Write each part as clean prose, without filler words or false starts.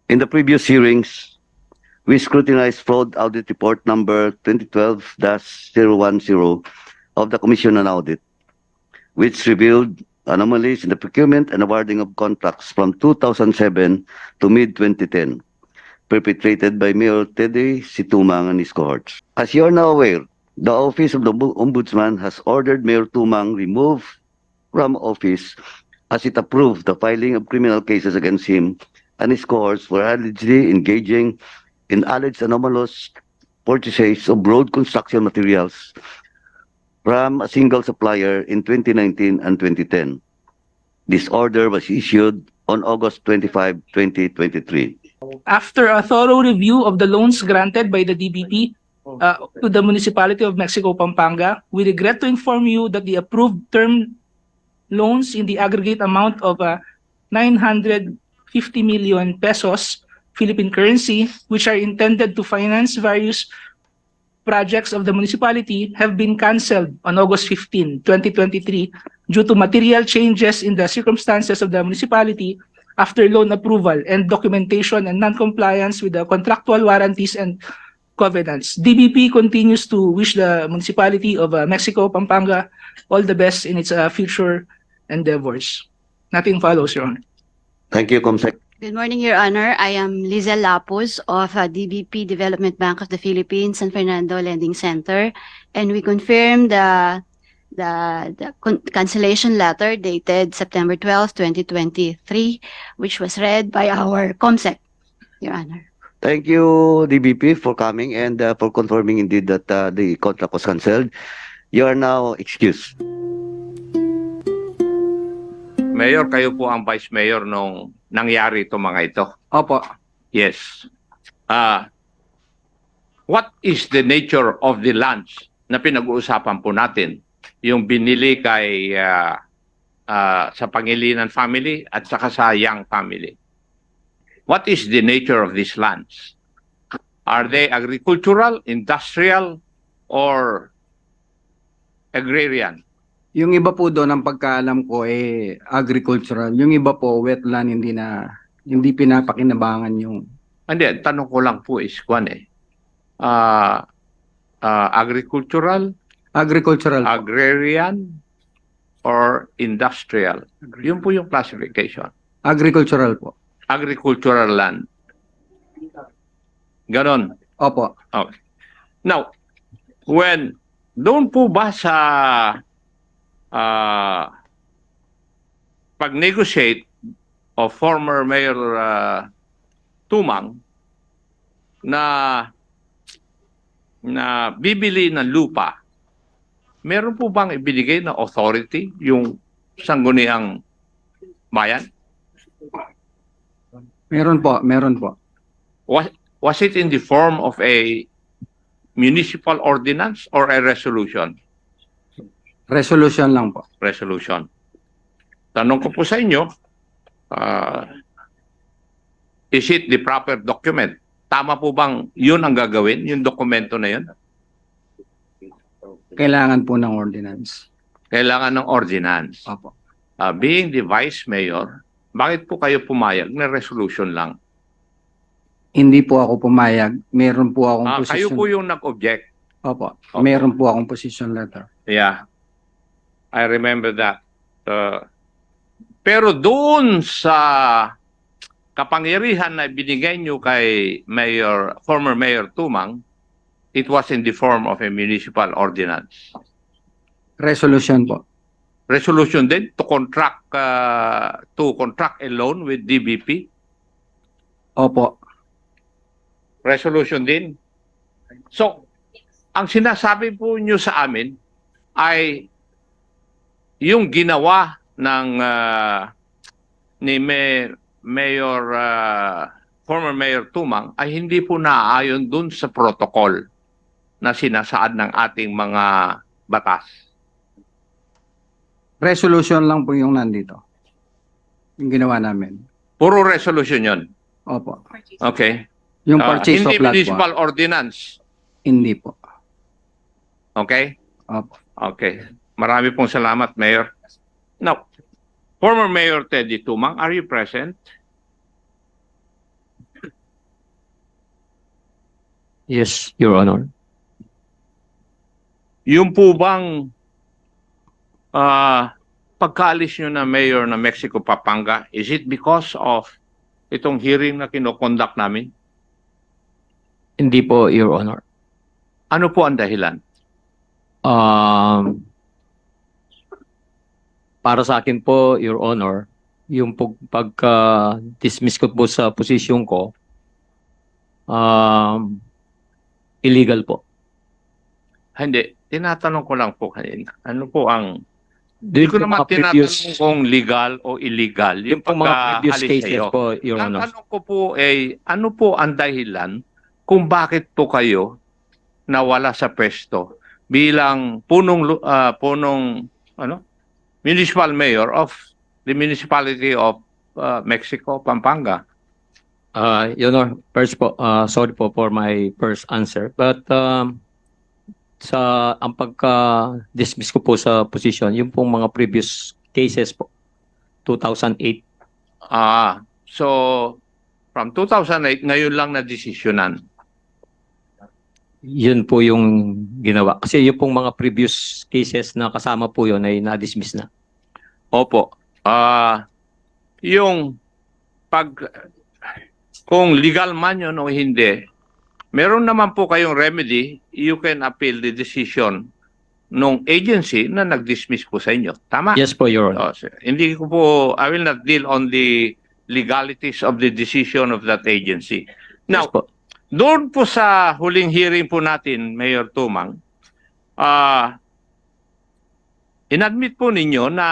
In the previous hearings, we scrutinized fraud audit report number 2012-010 of the Commission on Audit, which revealed anomalies in the procurement and awarding of contracts from 2007 to mid-2010, perpetrated by Mayor Teddy Situmang and his cohorts. As you are now aware, the Office of the Ombudsman has ordered Mayor Tumang removed from office as it approved the filing of criminal cases against him and his cohorts for allegedly engaging in alleged anomalous purchases of road construction materials from a single supplier in 2019 and 2010. This order was issued on August 25, 2023. After a thorough review of the loans granted by the DBP to the Municipality of Mexico, Pampanga, we regret to inform you that the approved term loans in the aggregate amount of 950 million pesos Philippine currency, which are intended to finance various projects of the municipality, have been canceled on August 15, 2023 due to material changes in the circumstances of the municipality after loan approval and documentation and non-compliance with the contractual warranties and covenants. DBP continues to wish the municipality of Mexico, Pampanga, all the best in its future endeavors. Nothing follows, Your Honor. Thank you, Comsec. Good morning, Your Honor. I am Lizel Lapuz of DBP Development Bank of the Philippines, San Fernando Lending Center, and we confirm the cancellation letter dated September 12, 2023, which was read by our COMSEC, Your Honor. Thank you, DBP, for coming and for confirming indeed that the contract was cancelled. You are now excused. Mayor, kayo po ang Vice Mayor nung nangyari itong mga ito. Opo. Yes. What is the nature of the lunch na pinag-uusapan po natin? Yung binili kay sa Pangilinan family at saka sa Yang family. What is the nature of this lunch? Are they agricultural, industrial, or agrarian? Yung iba po doon, ang pagkaalam ko, agricultural. Yung iba po, wetland, hindi pinapakinabangan yung... Hindi, tanong ko lang po is, agricultural, Agricultural po. agrarian, or industrial? Yun po yung classification. Agricultural po. Agricultural land. Ganon. Opo. Okay. Now, doon po ba sa pag-negotiate of former Mayor Tumang na bibili ng lupa, meron po bang ibinigay na authority yung sangguniang bayan? Meron po, meron po. Was it in the form of a municipal ordinance or a resolution? Resolution lang po. Resolution. Tanong ko po sa inyo, is it the proper document? Tama po bang yun ang gagawin, yung dokumento na yun? Kailangan po ng ordinance. Kailangan ng ordinance. Opo. Being the Vice Mayor, bakit po kayo pumayag na resolution lang? Hindi po ako pumayag. Meron po akong Kayo position. po yung nag-object. Opo. Opo. Meron po akong position letter. Yeah. I remember that. Pero doon sa kapangyarihan na binigay nyo kay former Mayor Tumang, it was in the form of a municipal ordinance. Resolution po. Resolution din to contract a loan with DBP. Opo. Resolution din. So, ang sinasabi po nyo sa amin ay yung ginawa ng ni former Mayor Tumang ay hindi po naaayon dun sa protocol na sinasaad ng ating mga batas. Resolution lang po yung nandito. Yung ginawa namin. Puro resolution yun. Opo. Okay. Yung purchase of Hindi lot municipal po. ordinance. Hindi po. Okay? Opo. Okay. Marami pong salamat, Mayor. Now, former Mayor Teddy Tumang, are you present? Yes, Your Honor. Yung po bang pagkaalis nyo na mayor na Mexico Pampanga, is it because of itong hearing na kinokonduct namin? Hindi po, Your Honor. Ano po ang dahilan? Para sa akin po, Your Honor, yung pagka-dismiss ko po sa posisyon ko, illegal po. Hindi, tinatanong ko lang po kanina. Ano po ang... Doon Hindi ko po naman mga previous- tinatanong kung legal o illegal. Yung po mga previous pagkaalis cases sa'yo. po, Your Ang Honor. tanong ko po ay, ano po ang dahilan kung bakit po kayo nawala sa pwesto bilang municipal mayor of the municipality of Mexico, Pampanga? Your Honor, first po, sorry po for my first answer. But ang pagka-dismiss ko po sa position, yung pong mga previous cases po, 2008. So, from 2008, ngayon lang na-desisyonan. Yun po yung ginawa. Kasi yung pong mga previous cases na kasama po yun ay na-dismiss na. Opo. Kung legal man yun o hindi, meron naman po kayong remedy, you can appeal the decision nung agency na nag-dismiss po sa inyo. Tama? Yes po, Your Honor. Hindi ko po, I will not deal on the legalities of the decision of that agency. Now, Yes po. doon po sa huling hearing po natin, Mayor Tumang, inadmit po ninyo na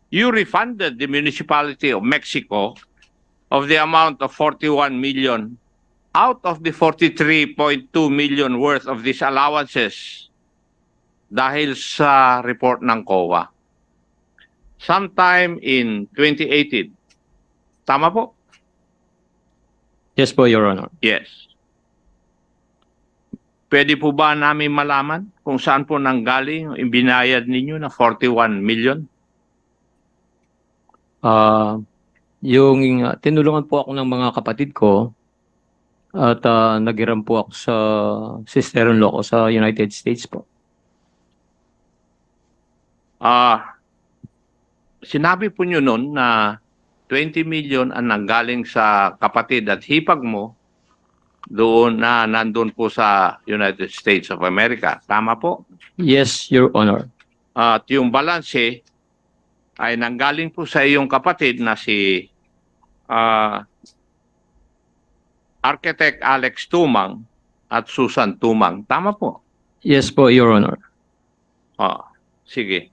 you refunded the municipality of Mexico of the amount of 41 million out of the 43.2 million worth of these allowances dahil sa report ng COA. Sometime in 2018. Tama po? Yes po, Your Honor. Yes. Pwede po ba namin malaman kung saan po nanggaling yung ibinayad ninyo na 41 million? Tinulungan po ako ng mga kapatid ko at naghiram po ako sa sister-in-law ko sa United States po. Sinabi po nyo noon na 20 million ang nanggaling sa kapatid at hipag mo doon na nandun po sa United States of America. Tama po? Yes, Your Honor. At yung balanse ay nanggaling po sa iyong kapatid na si Architect Alex Tumang at Susan Tumang. Tama po? Yes po, Your Honor. Sige.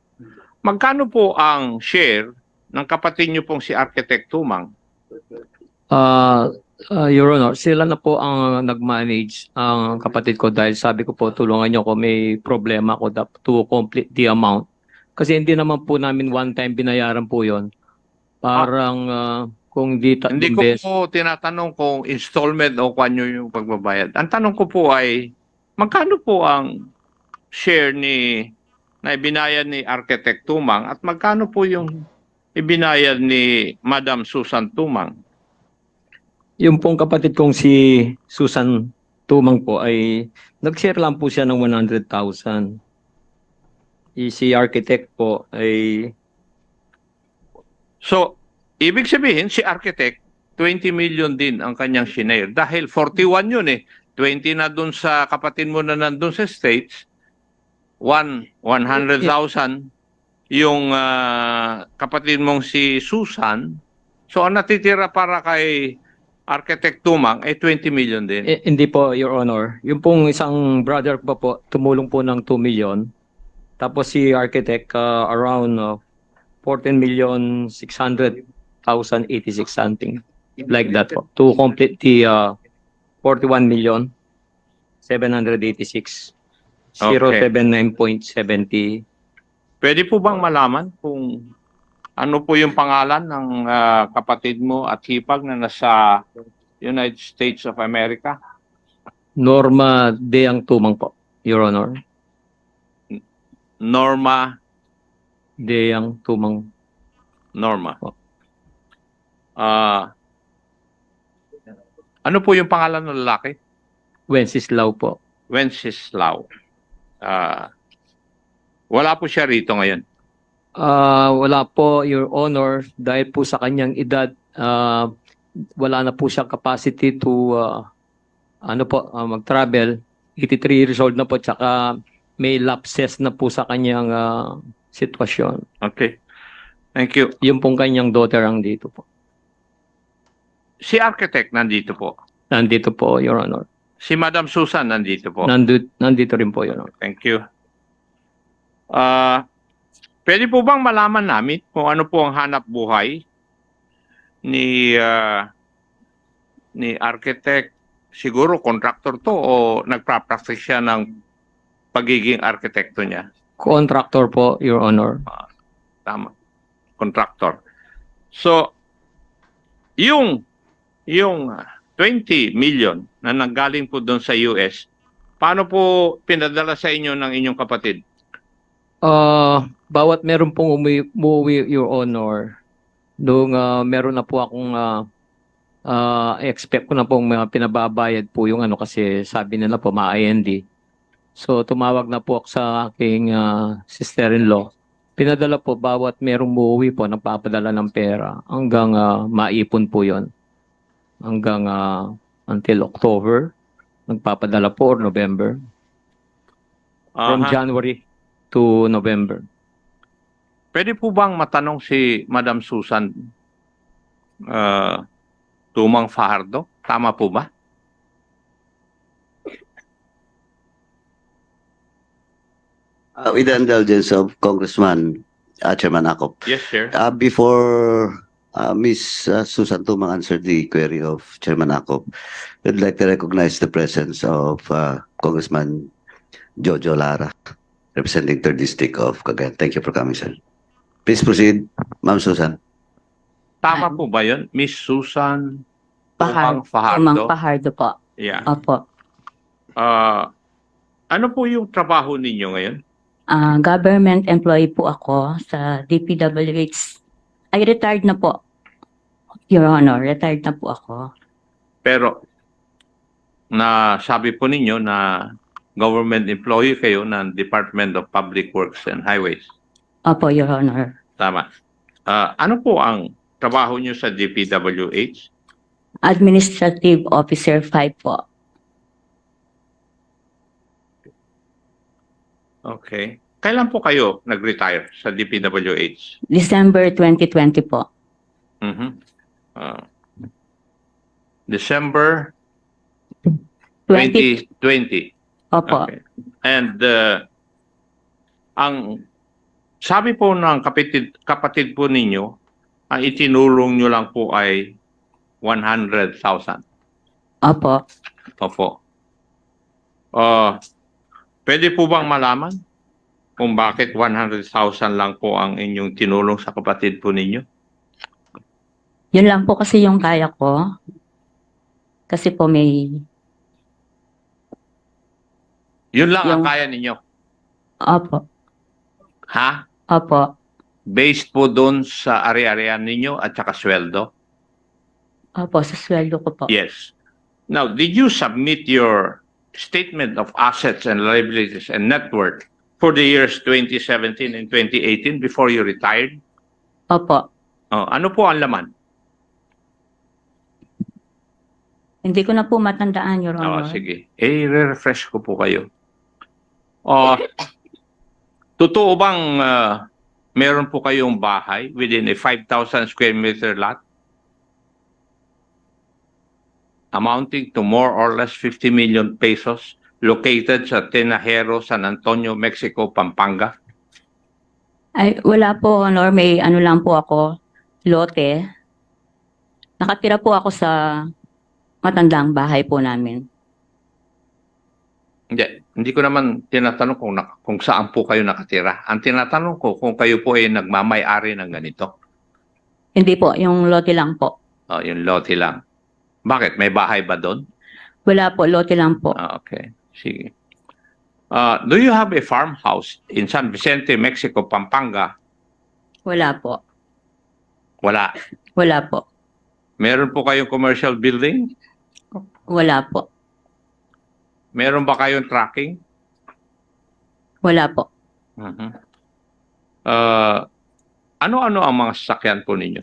Magkano po ang share ng kapatid niyo pong si Architect Tumang? Your Honor, sila na po ang nag-manage ang kapatid ko dahil sabi ko po, tulungan niyo ko, may problema ko to complete the amount. Kasi hindi naman po namin one time binayaran po yon. Parang kung di Hindi ko po tinatanong kung installment o kung ano yung pagbabayad. Ang tanong ko po ay, magkano po ang share na ibinayad ni Architect Tumang at magkano po yung ibinayad ni Madam Susan Tumang? Yung pong kapatid kong si Susan Tumang po ay nag-share lang po siya ng 100,000. Si Architect po ay... So, ibig sabihin, si Architect, 20 million din ang kanyang shinare. Dahil 41 yun eh. 20 na dun sa kapatid mo na nandun sa States. 100,000 yung kapatid mong si Susan. So, ang natitira para kay Architect Tumang ay 20 million din. Hindi po, Your Honor. Yung pong isang brother ko po, tumulong po ng 2 million. Tapos si Architect around 14,600,086 something like that po, to complete the 41,786,079.70. Pwede po bang malaman kung ano po yung pangalan ng kapatid mo at hipag na nasa United States of America? Norma Deang Tumang po, Your Honor. Norma Deang Tumang. Norma. Ano po yung pangalan ng lalaki? Wenceslao po. Wenceslao. Wala po siya rito ngayon. Wala po, Your Honor, dahil po sa kanyang edad, wala na po siyang capacity to mag-travel. 83 years old na po, tsaka may lapses na po sa kanyang sitwasyon. Okay. Thank you. Yung pong kanyang daughter ang dito po. Si architect nandito po. Nandito po, Your Honor. Si Madam Susan nandito po. Nandito rin po, Your Honor. Thank you. Pwede po bang malaman namin kung ano po ang hanap buhay ni architect? Siguro contractor to o nagpa-practice siya ng pagiging arkitekto niya? Contractor po, Your Honor. Tama. Contractor. So, yung 20 million na nanggaling po doon sa US, paano po pinadala sa inyo ng inyong kapatid? Bawat meron pong umuwi, Your Honor, doon meron na po akong expect ko na pong pinababayad po yung kasi sabi nila po ma-IND. So tumawag na po ako sa aking sister-in-law. Pinadala po bawat merong umuwi po, nagpapadala ng pera hanggang maipon po yon. Hanggang until October, nagpapadala po or November. From January to November. Pwede po bang matanong si Madam Susan Tumang Fajardo? Tama po ba? With the indulgence of Congressman Chairman Akop. Yes, sir. Before Ms. Susan Tumang answered the query of Chairman Akop, I'd like to recognize the presence of Congressman Jojo Lara, representing 3rd District of Cagayan. Thank you for coming, sir. Please proceed, Ma'am Susan. Tama po ba yun? Miss Susan Tumang Tumang Fajardo? Fajardo po. Yeah. Opo. Ano po yung trabaho ninyo ngayon? Government employee po ako sa DPWH. Ay, retired na po. Your Honor, retired na po ako. Pero, sabi po ninyo na government employee kayo ng Department of Public Works and Highways. Opo, Your Honor. Tama. Ano po ang trabaho nyo sa DPWH? Administrative Officer 5 po. Okay. Kailan po kayo nag-retire sa DPWH? December 2020 po. December 20. 2020. Opo. Okay. And ang sabi po ng kapatid po ninyo, ang itinulong nyo lang po ay 100,000. Opo. Opo. Pwede po bang malaman kung bakit 100,000 lang po ang inyong tinulong sa kapatid po ninyo? Yun lang po kasi yung kaya ko. Kasi po may... Yun lang ang Yung- kaya ninyo. Opo. Ha? Opo. Based po doon sa ari-arian ninyo at saka sweldo? Opo, sa sweldo ko po. Yes. Now, did you submit your statement of assets and liabilities and net worth for the years 2017 and 2018 before you retired? Opo. Ano po ang laman? Hindi ko na po matandaan, Your Honor. Sige. Re-refresh ko po kayo. Totoo bang meron po kayong bahay within a 5,000 square meter lot? Amounting to more or less 50 million pesos located sa Tinajero, San Antonio, Mexico, Pampanga? Ay, wala po, Honor. May ano lang po ako, lote. Nakatira po ako sa matandang bahay po namin. Hindi ko naman tinatanong kung saan po kayo nakatira. Ang tinatanong ko kung kayo po ay nagmamay-ari ng ganito. Hindi po, yung lote lang po. Yung lote lang. Bakit? May bahay ba doon? Wala po, lote lang po. Okay. Sige. Do you have a farmhouse in San Vicente, Mexico, Pampanga? Wala po. Wala. Wala po. Meron po kayong commercial building? Wala po. Meron ba kayong tracking? Wala po. Mhm. Ano-ano ang mga sasakyan po ninyo?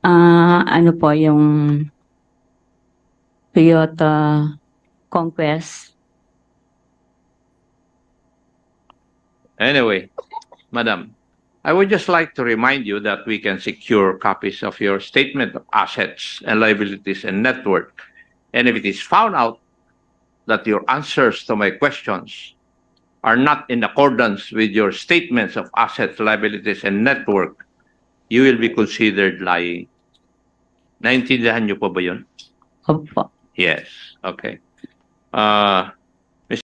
Ano po yung Toyota Conquest. Anyway, Madam, I would just like to remind you that we can secure copies of your statement of assets and liabilities and net worth. And if it is found out that your answers to my questions are not in accordance with your statements of assets, liabilities, and net worth, you will be considered lying. Naintindihan niyo po ba yun? Opo. Yes. Okay.